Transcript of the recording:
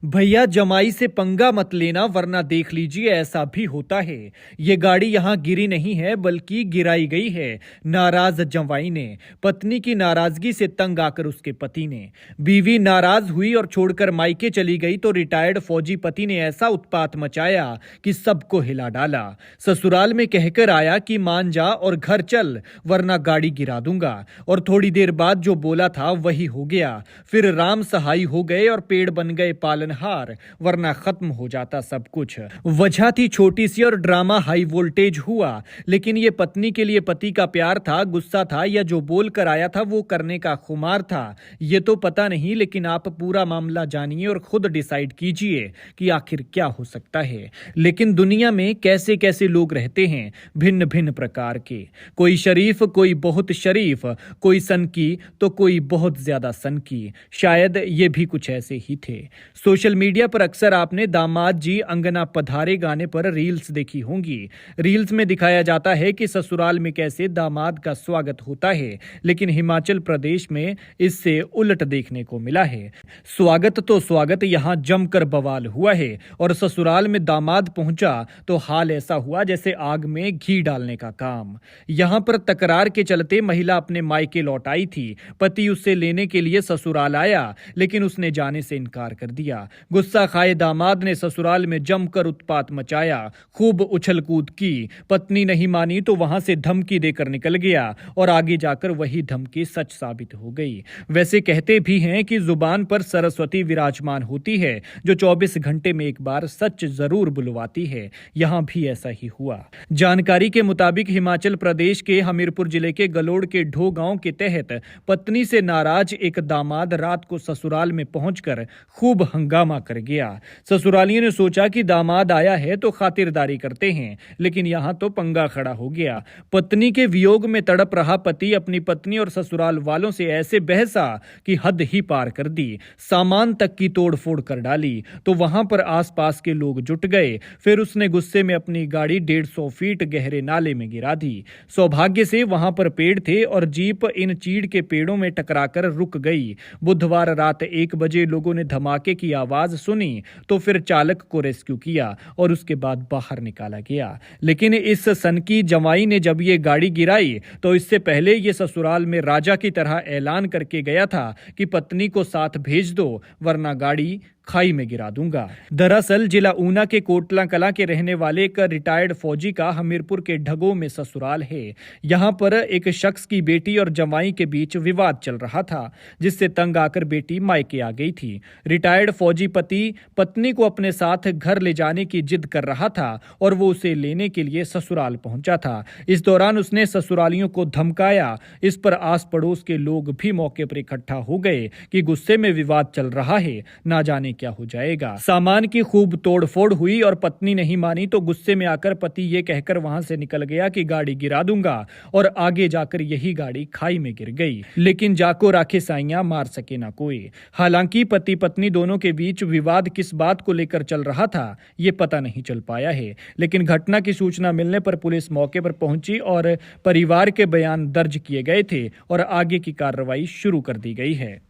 भैया जमाई से पंगा मत लेना वरना देख लीजिए ऐसा भी होता है। ये गाड़ी यहाँ गिरी नहीं है बल्कि गिराई गई है। नाराज जमाई ने पत्नी की नाराजगी से तंग आकर उसके पति ने, बीवी नाराज हुई और छोड़कर मायके चली गई तो रिटायर्ड फौजी पति ने ऐसा उत्पात मचाया कि सबको हिला डाला। ससुराल में कहकर आया कि मान जा और घर चल वरना गाड़ी गिरा दूंगा, और थोड़ी देर बाद जो बोला था वही हो गया। फिर राम सहाय हो गए और पेड़ बन गए पालन हार, वरना खत्म हो जाता सब कुछ। वजह थी छोटी सी और ड्रामा हाई वोल्टेज हुआ, लेकिन ये पत्नी के लिए पति का प्यार था, गुस्सा था, या जो बोल कर आया था वो करने का खुमार था, ये तो पता नहीं। लेकिन आप पूरा मामला जानिए और खुद डिसाइड कीजिए कि आखिर क्या हो सकता है। लेकिन दुनिया में कैसे कैसे लोग रहते हैं, भिन्न भिन्न प्रकार के। कोई शरीफ, कोई बहुत शरीफ, कोई सनकी तो कोई बहुत ज्यादा सनकी। शायद ये भी कुछ ऐसे ही थे। सोशल मीडिया पर अक्सर आपने दामाद जी अंगना पधारे गाने पर रील्स देखी होंगी। रील्स में दिखाया जाता है कि ससुराल में कैसे दामाद का स्वागत होता है, लेकिन हिमाचल प्रदेश में इससे उलट देखने को मिला है। स्वागत तो स्वागत, यहाँ जमकर बवाल हुआ है, और ससुराल में दामाद पहुंचा तो हाल ऐसा हुआ जैसे आग में घी डालने का काम। यहाँ पर तकरार के चलते महिला अपने मायके लौट आई थी। पति उससे लेने के लिए ससुराल आया, लेकिन उसने जाने से इनकार कर दिया। गुस्सा खाए दामाद ने ससुराल में जमकर उत्पात मचाया, खूब उछल कूद की। पत्नी नहीं मानी तो वहां से धमकी देकर निकल गया, और आगे जाकर वही धमकी सच साबित हो गई। वैसे कहते भी हैं कि जुबान पर सरस्वती विराजमान होती है, जो 24 घंटे में एक बार सच जरूर बुलवाती है। यहां भी ऐसा ही हुआ। जानकारी के मुताबिक हिमाचल प्रदेश के हमीरपुर जिले के गलोड़ के ढो गांव के तहत पत्नी से नाराज एक दामाद रात को ससुराल में पहुंचकर खूब हंगामा कर गया। ससुरालियों ने सोचा कि दामाद आया है तो खातिरदारी करते हैं, लेकिन यहां तो पंगा खड़ा हो गया। पत्नी के वियोग में तड़प रहा पति अपनी पत्नी और ससुराल वालों से ऐसे बहसा कि हद ही पार कर दी। सामान तक की तोड़फोड़ कर डाली तो वहां पर आसपास के लोग जुट गए। फिर उसने गुस्से में अपनी गाड़ी 150 फीट गहरे नाले में गिरा दी। सौभाग्य से वहां पर पेड़ थे और जीप इन चीड़ के पेड़ों में टकराकर रुक गई। बुधवार रात 1 बजे लोगों ने धमाके की आवाज सुनी तो फिर चालक को रेस्क्यू किया और उसके बाद बाहर निकाला गया। लेकिन इस सनकी जमाई ने जब ये गाड़ी गिराई तो इससे पहले ये ससुराल में राजा की तरह ऐलान करके गया था कि पत्नी को साथ भेज दो वरना गाड़ी खाई में गिरा दूंगा। दरअसल जिला ऊना के कोटला कला के रहने वाले एक रिटायर्ड फौजी का हमीरपुर के ढगों में ससुराल है। यहां पर एक शख्स की बेटी और जमाई के बीच विवाद चल रहा था, जिससे तंग आकर बेटी मायके आ गई थी। रिटायर्ड फौजी पति पत्नी को अपने साथ घर ले जाने की जिद कर रहा था और वो उसे लेने के लिए ससुराल पहुंचा था। इस दौरान उसने ससुरालियों को धमकाया। इस पर आस पड़ोस के लोग भी मौके पर इकट्ठा हो गए कि गुस्से में विवाद चल रहा है, ना जाने क्या हो जाएगा। सामान की खूब तोड़फोड़ हुई और पत्नी नहीं मानी तो गुस्से में आकर पति ये कहकर वहां से निकल गया कि गाड़ी गिरा दूंगा, और आगे जाकर यही गाड़ी खाई में गिर गई। लेकिन जाको राखे साइयां मार सके ना कोई। हालांकि पति पत्नी दोनों के बीच विवाद किस बात को लेकर चल रहा था ये पता नहीं चल पाया है, लेकिन घटना की सूचना मिलने पर पुलिस मौके पर पहुंची और परिवार के बयान दर्ज किए गए थे और आगे की कार्रवाई शुरू कर दी गई है।